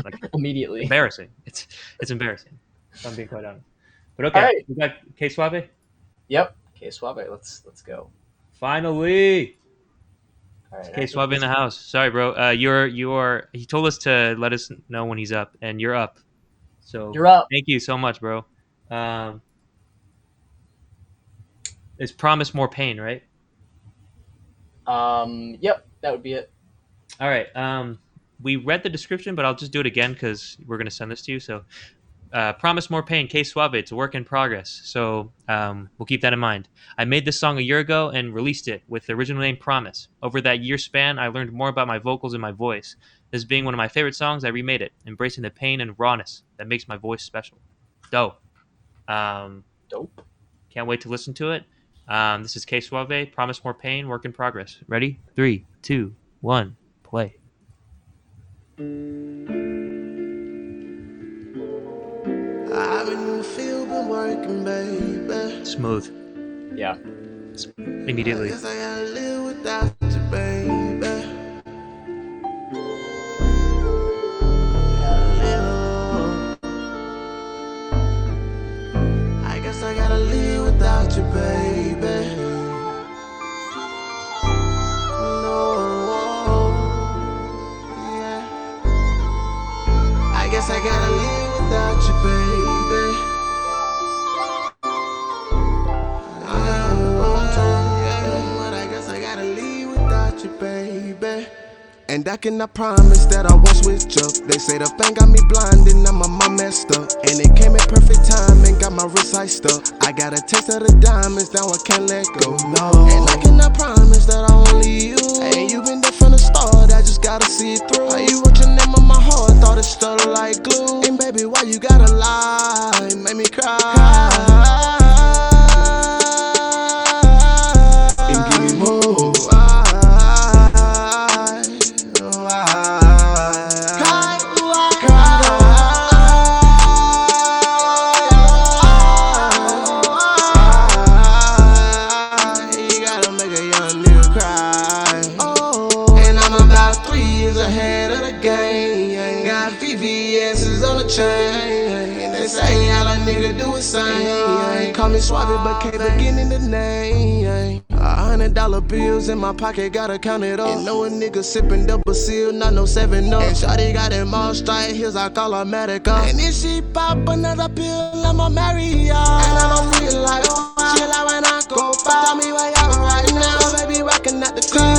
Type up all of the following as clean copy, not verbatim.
like immediately. embarrassing. It's embarrassing. If I'm being quite honest. But All okay, right. we got kSuave. Yep. kSuave. Let's go. Finally, All it's right. I think kSuave in this the is house. Sorry, bro. You're. He told us to let us know when he's up, and you're up. So you're up. thank you so much, bro. Um, it's promise more pain, right? Yep. That would be it. All right. We read the description, but I'll just do it again because we're gonna send this to you. So, promise more pain, kSuave. It's a work in progress. So, we'll keep that in mind. I made this song a year ago and released it with the original name Promise. Over that year span, I learned more about my vocals and my voice. This being one of my favorite songs, I remade it, embracing the pain and rawness that makes my voice special. Dope. Um, Dope. can't wait to listen to it. This is kSuave. Promise more pain. Work in progress. Ready? 3, 2, 1. Play. I've been in the field, been working, baby. Smooth. Yeah. I Immediately. guess I gotta live without you, baby. I guess I gotta live without you, baby. No, yeah. I guess I gotta live without you, baby. But I guess I gotta leave without you, baby. And I cannot promise that I won't switch up. They say the thing got me blind and now my mind messed up. And it came at perfect time and got my wrist iced up. I got a taste of the diamonds, now I can't let go. No. And I cannot promise that I won't leave you. And you been there from the start, I just gotta see it through. Are you wrote your name on my heart, thought it stuck like glue. And baby, why you gotta lie? Make me cry. And give me more. You gotta make a young nigga cry. And I'm about 3 years ahead of the game. Got VVS's on the chain. And they say all a nigga do is sing. Call me Suave, but can't begin in the name. $100 bills in my pocket, gotta count it up. And know a nigga sippin' double seal, not no 7 up. And shawty got them all straight, heels I call her medical. And if she pop another pill, I'ma marry her. And I don't feel like she like when I go by. Tell me where you at right now, baby, rockin' at the club.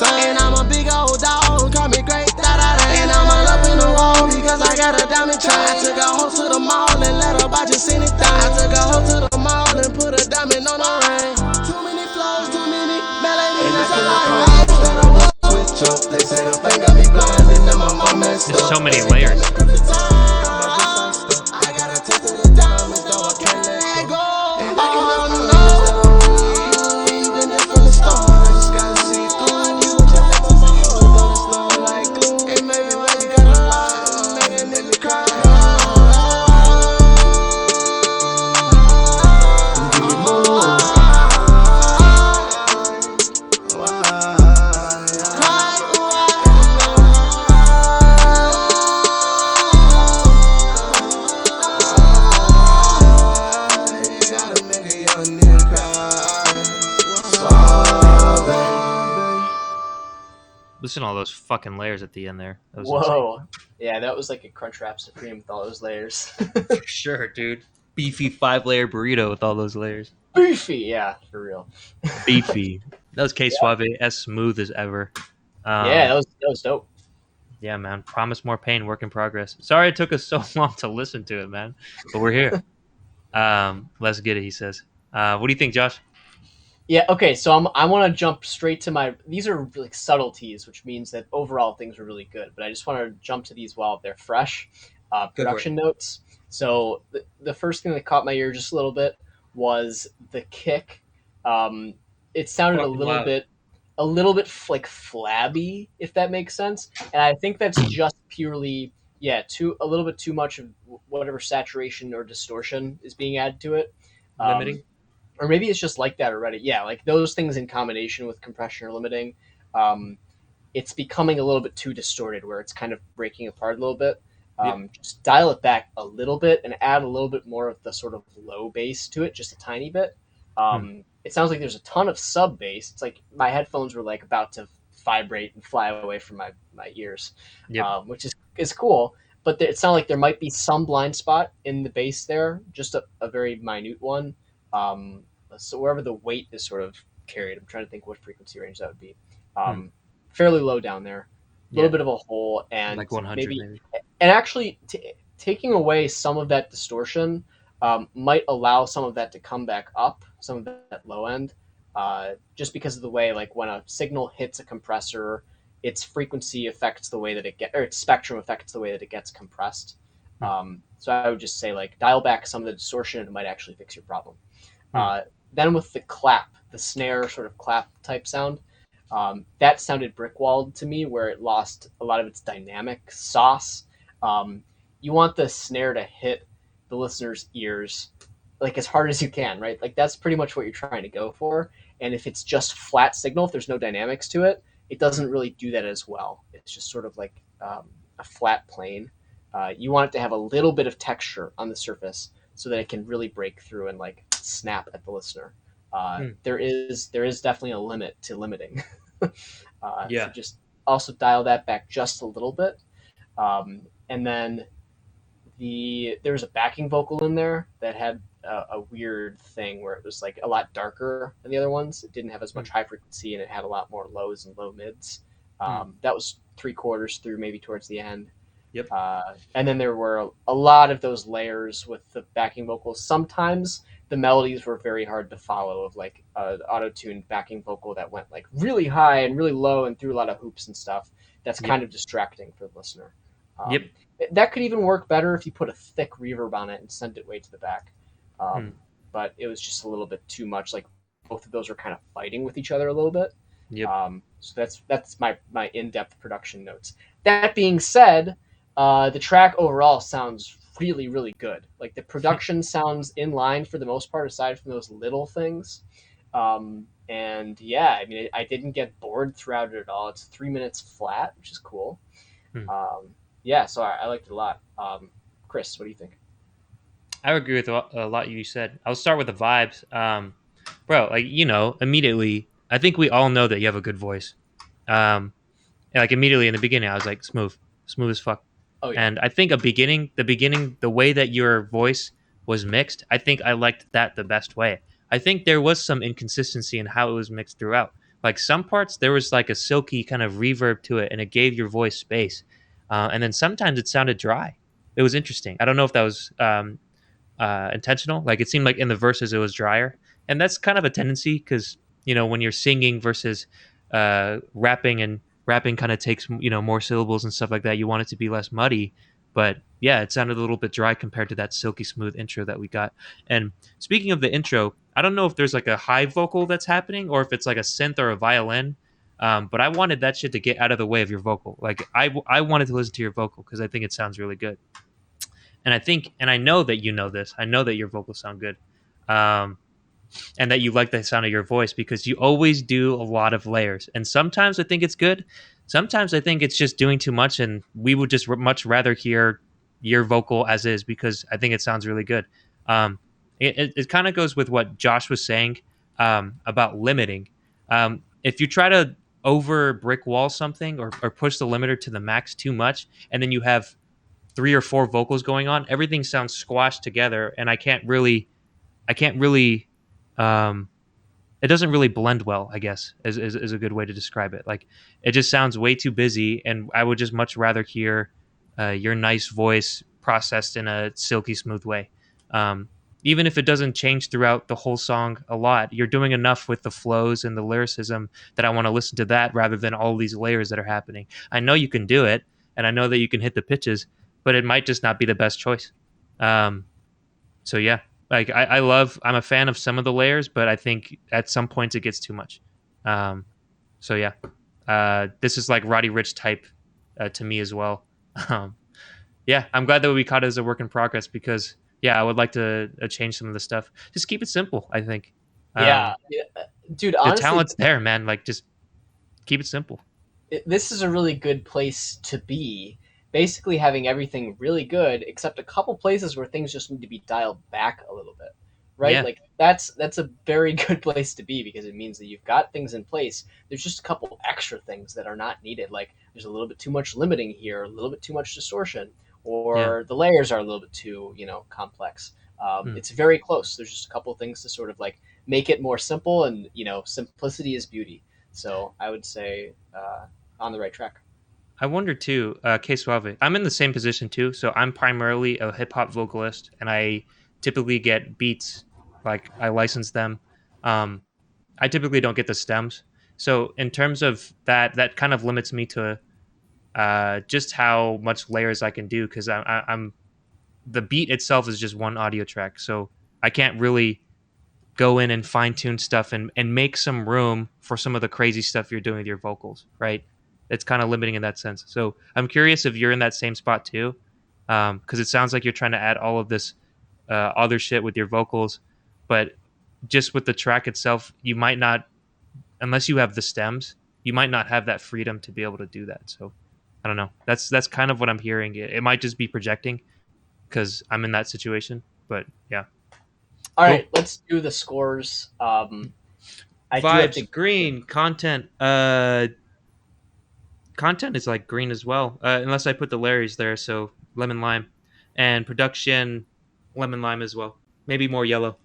And I'm a big old dog, call me great da-da-da. And I'm all up in the wall because I got a diamond chain. I took a hoe to the mall and let her buy just anything. I took a hoe to the mall and put a diamond on her ring. Too many flows, too many melodies, that's a lot. Switch up, they say the thing got me blind and then my mom messed up. There's so many layers. I gotta taste of the diamonds, though I can't let go. And I can never know. Even if from the start, I just gotta see through. You just left on my heart, though it's slow like glue. And maybe why you gotta lie, make me cry. Give me more. Gotta make a young nigga cry. Suave. Listen to all those fucking layers at the end there. That was Whoa. Yeah, that was like a Crunchwrap Supreme with all those layers. insane. For sure, dude. Beefy 5-layer burrito with all those layers. Beefy, yeah, for real. Beefy. That was kSuave, as smooth as ever. Yeah, that was dope. Yeah, man. Promise more pain. Work in progress. Sorry it took us so long to listen to it, man. But we're here. Let's get it. He says. What do you think, Josh? Yeah, okay, so I want to jump straight to my. These are like subtleties, which means that overall things are really good. But I just want to jump to these while they're fresh. Go for it. Production notes. So the first thing that caught my ear just a little bit was the kick. It sounded Fucking loud. a little bit like flabby, if that makes sense. And I think that's just purely, yeah, a little bit too much of whatever saturation or distortion is being added to it. Limiting. Or maybe it's just like that already. Yeah, like those things in combination with compression or limiting. Um, it's becoming a little bit too distorted where it's kind of breaking apart a little bit. Yep. Just dial it back a little bit and add a little bit more of the sort of low bass to it, just a tiny bit. Hmm. It sounds like there's a ton of sub bass. It's like my headphones were like about to vibrate and fly away from my ears, Yep. which is cool. But it sounds like there might be some blind spot in the bass there, just a very minute one. Um, so wherever the weight is sort of carried, I'm trying to think what frequency range that would be. Hmm. Fairly low down there, a little Yeah. bit of a hole, and Like 100 maybe maybe. and actually taking away some of that distortion might allow some of that to come back up, some of that low end, just because of the way like when a signal hits a compressor, its frequency affects the way that it gets, or its spectrum affects the way that it gets compressed. Hmm. So I would just say like dial back some of the distortion, and it might actually fix your problem. Hmm. Then with the clap, the snare sort of clap type sound, that sounded brickwalled to me, where it lost a lot of its dynamic sauce. Um, you want the snare to hit the listener's ears like as hard as you can, right? Like that's pretty much what you're trying to go for. And if it's just flat signal, if there's no dynamics to it, it Hmm. doesn't really do that as well. It's just sort of like a flat plane. You want it to have a little bit of texture on the surface so that it can really break through and like snap at the listener. Hmm. There is definitely a limit to limiting. So Yeah. just also dial that back just a little bit. And then there was a backing vocal in there that had a weird thing where it was like a lot darker than the other ones. It didn't have as Hmm. much high frequency and it had a lot more lows and low mids. Hmm. That was 3/4 through, maybe towards the end. Yep. And then there were a lot of those layers with the backing vocals. Sometimes the melodies were very hard to follow, of like an auto-tuned backing vocal that went like really high and really low and through a lot of hoops and stuff. That's Yep. kind of distracting for the listener. Yep. That could even work better if you put a thick reverb on it and sent it way to the back. Hmm. But it was just a little bit too much. Like both of those are kind of fighting with each other a little bit. Yep. So that's my in-depth production notes. That being said, the track overall sounds really really good. Like the production sounds in line for the most part, aside from those little things. And yeah, I mean, I didn't get bored throughout it at all. It's 3 minutes flat, which is cool. Hmm. Yeah, so I liked it a lot. Chris, what do you think? I agree with a lot you said. I'll start with the vibes. Bro, like, immediately, I think we all know that you have a good voice. Um, and, like, immediately in the beginning, I was like, smooth as fuck. Oh yeah, And I think the way that your voice was mixed, I think I liked that the best way. I think there was some inconsistency in how it was mixed throughout. Like some parts, there was like a silky kind of reverb to it, and it gave your voice space. And then sometimes it sounded dry. It was interesting. I don't know if that was intentional. Like it seemed like in the verses it was drier, and that's kind of a tendency because when you're singing versus rapping, and rapping kind of takes more syllables and stuff like that. You want it to be less muddy, but yeah, it sounded a little bit dry compared to that silky smooth intro that we got. And speaking of the intro, I don't know if there's like a high vocal that's happening or if it's like a synth or a violin. But I wanted that shit to get out of the way of your vocal. Like I wanted to listen to your vocal because I think it sounds really good. And I know that you know this. I know that your vocals sound good, um, and that you like the sound of your voice because you always do a lot of layers. And sometimes I think it's good. Sometimes I think it's just doing too much, and we would just much rather hear your vocal as is because I think it sounds really good. It kind of goes with what Josh was saying about limiting. If you try to over brick wall something or push the limiter to the max too much, and then you have three or four vocals going on, everything sounds squashed together, and I can't really, um, it doesn't really blend well. I guess is a good way to describe it. Like it just sounds way too busy, and I would just much rather hear your nice voice processed in a silky smooth way. Um, Even if it doesn't change throughout the whole song a lot, you're doing enough with the flows and the lyricism that I want to listen to that rather than all these layers that are happening. I know you can do it, and I know that you can hit the pitches, but it might just not be the best choice. Um, so yeah, like I'm a fan of some of the layers, but I think at some points it gets too much. Um, so yeah, this is like Roddy Rich type to me as well. Um, yeah, I'm glad that we caught it as a work in progress because yeah, I would like to change some of the stuff. Just keep it simple. I think yeah, yeah. Dude. the Honestly, talent's there, man. Like just keep it simple. this is a really good place to be. Basically, having everything really good, except a couple places where things just need to be dialed back a little bit, right? Yeah, Like that's a very good place to be because it means that you've got things in place. There's just a couple extra things that are not needed. Like there's a little bit too much limiting here, a little bit too much distortion, yeah. or the layers are a little bit too complex. Hmm. It's very close. There's just a couple things to sort of like make it more simple, and simplicity is beauty. So I would say on the right track. I wonder too, kSuave. I'm in the same position too. So I'm primarily a hip hop vocalist, and I typically get beats, like I license them. Um, I typically don't get the stems. So in terms of that, that kind of limits me to just how much layers I can do because I'm the beat itself is just one audio track, so I can't really go in and fine tune stuff and make some room for some of the crazy stuff you're doing with your vocals, right? It's kind of limiting in that sense. So I'm curious if you're in that same spot too, because it sounds like you're trying to add all of this other shit with your vocals, but just with the track itself, you might not, unless you have the stems, you might not have that freedom to be able to do that. So I don't know. That's kind of what I'm hearing. It might just be projecting because I'm in that situation, but yeah, All cool. right, let's do the scores. I do have to. Vibes green content. Content is like green as well, unless I put the Larrys there. So lemon lime, and production lemon lime as well. Maybe more yellow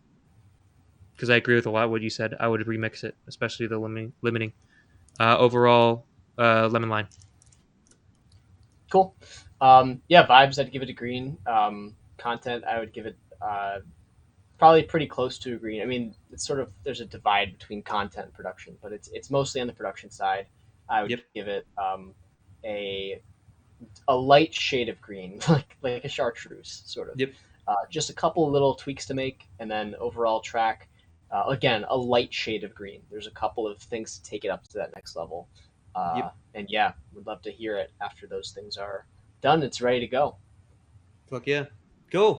because I agree with a lot of what you said. I would remix it, especially the limiting. Overall, lemon lime. Cool. Yeah, vibes. I'd give it a green. Content. I would give it probably pretty close to a green. I mean, it's sort of there's a divide between content and production, but it's mostly on the production side. I would Yep. give it a a light shade of green, like a chartreuse sort of. Yep. Just a couple little tweaks to make, and then overall track. Again, a light shade of green. There's a couple of things to take it up to that next level. Yep. And yeah, would love to hear it after those things are done. It's ready to go. Fuck yeah. Cool.